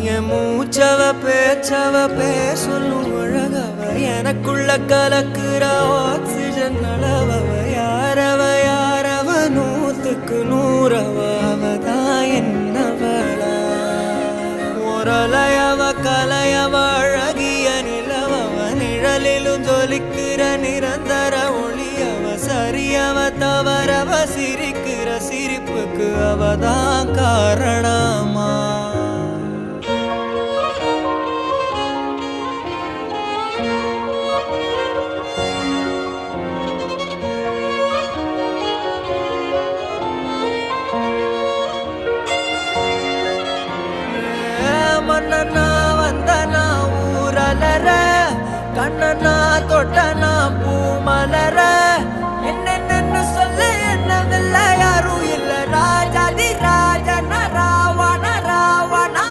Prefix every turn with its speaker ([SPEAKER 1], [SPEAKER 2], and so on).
[SPEAKER 1] என் மூச்சவ பேச்சவ பேசலும் அழகவ எனக்குள்ள கலக்குற ஆக்சிஜன் அளவவ யாரவ நூத்துக்கு நூறவ அவதான் என்னவளா ஒரலையவ கலையவ அழகிய நிலவவ நிழலிலும் ஜொலிக்கிற நிரந்தர ஒளியவ சரியவ தவறவ சிரிக்கிற சிரிப்புக்கு அவதான் காரணமா மன்னனா வந்தனா ஊரலர கண்ணனா தொட்டனா பூ மலர